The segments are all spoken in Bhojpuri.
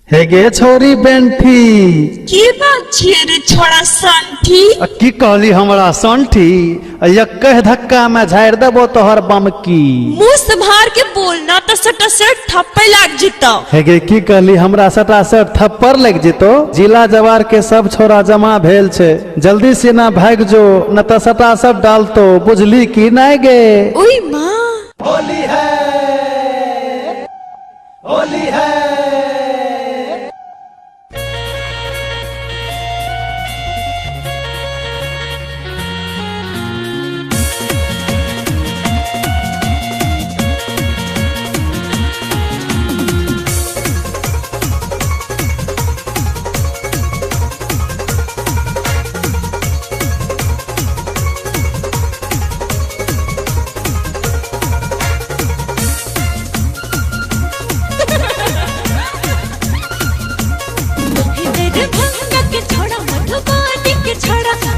हेगे छोरी बेंठी की बात छियै रे छोड़ा संठी। की कहली हमरा संठी एक धक्का में झाड़ देबो तोहर बम की मुंह संभार के बोलना तो सटा से ठप्पे लाग जितो। हेगे की कहली हमरा सटा से थप्पड़ लग जितो। जिला जवार के सब छोरा जमा भेल छे, जल्दी से ना भाग जो न तो सटा सब डालतो, बुझली की नहीं गे। ओई माँ होली है, होली है।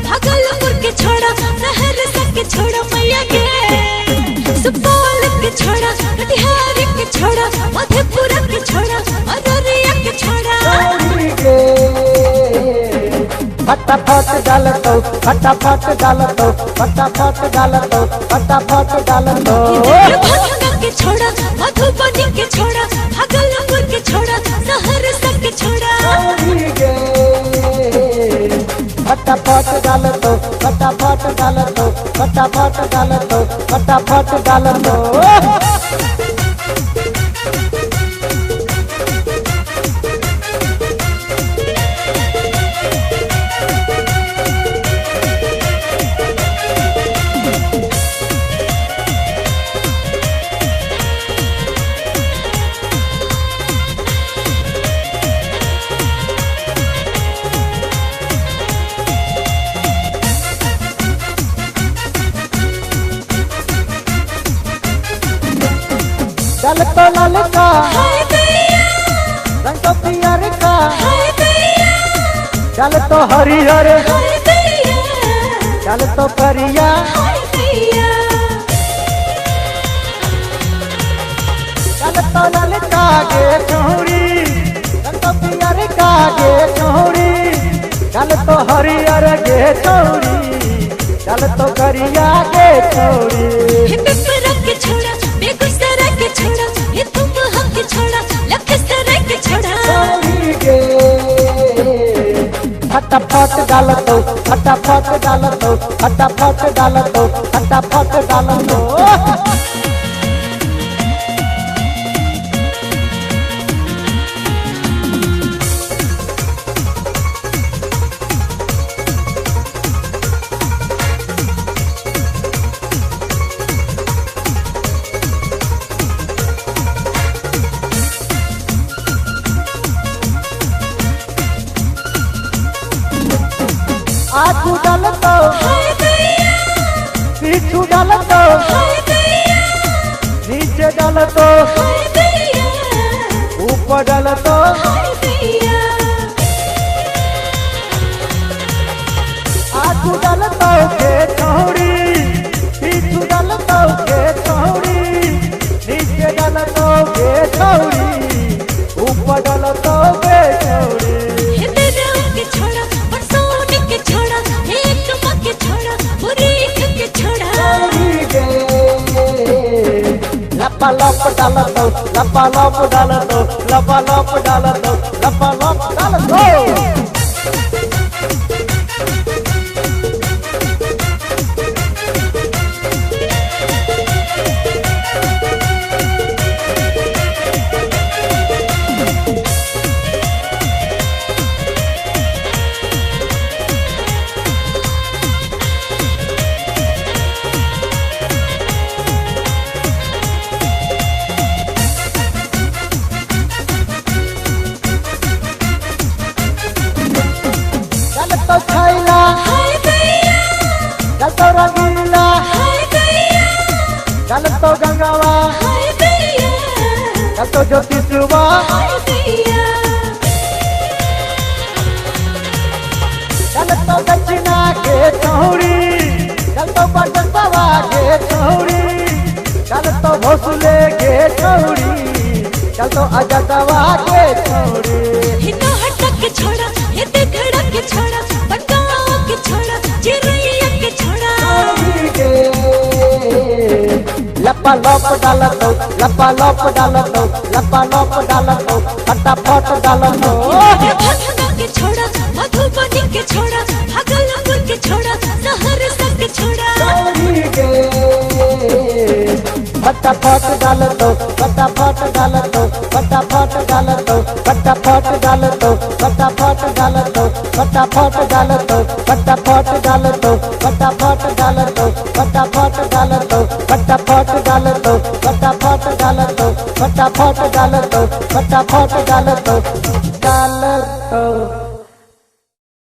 भागलपुर के छोड़ा, सहरसा के छोड़ा, मैया के सुपौल के छोड़ा, कटिहार के छोड़ा, मधेपुरा के छोड़ा, अररिया के छोड़ा। फटाफट डालतो, फटाफट डालतो, फटाफट डालतो, फटाफट डालतो। दरभंगा के छोड़ा, मधुबनी के छोड़ा, भागलपुर के छोड़ा, सहरसा के छोड़ा। फटाफट डालतो, फटाफट डालतो, फटाफट डालतो, फटाफट डालतो। डालतो ललका रंग तो पियर का, डालतो हरिहर, डालतो करिया, डालतो ललका गे चौड़ी, रंग तो पियर का गे चौड़ी, डालतो हरिहर गे चौड़ी, डालतो करिया गे चौड़ी। फटाफट डालतो, फटाफट डालतो, फटाफट डालतो, फटाफट डालतो। आगू डालतो, पीछू डालतो, नीचे डालतो, ऊपर डालतो। आगू डालतो के चौड़ी, पीछू डालतो के चौड़ी, नीचे डालतो के चौड़ी, ऊपर डालतो के चौड़ी। लपालप डालतो, लपालप डालतो, लपालप डालतो, लपालप डालतो। डालतो छैला, डालतो रंगीला, डालतो गंगावा, डालतो ज्योतिषवा, डालतो दक्षिणा के चौड़ी, डालतो बटवा के चौड़ी, डालतो भोसले के चौड़ी, चल तो आजा दवा के छोड़ी। लपा लप डालत हो लपा लप डालत हो लपा लप डालत हो फटाफट डालत हो भगना के छोड़ा मधुबनी के छोड़ा भागलपुर के छोड़ा सहरसा के छोड़ा फटाफट डालत हो फटाफट डालत हो फटाफट डालत हो फटाफट डालत हो फटाफट डालत हो फटाफट डालत हो फटाफट डालत हो फटाफट डालत हो फटाफट डालत हो फटाफट डालत हो फटाफट डालत हो फटाफट डालत हो फटाफट डालत हो डालत हो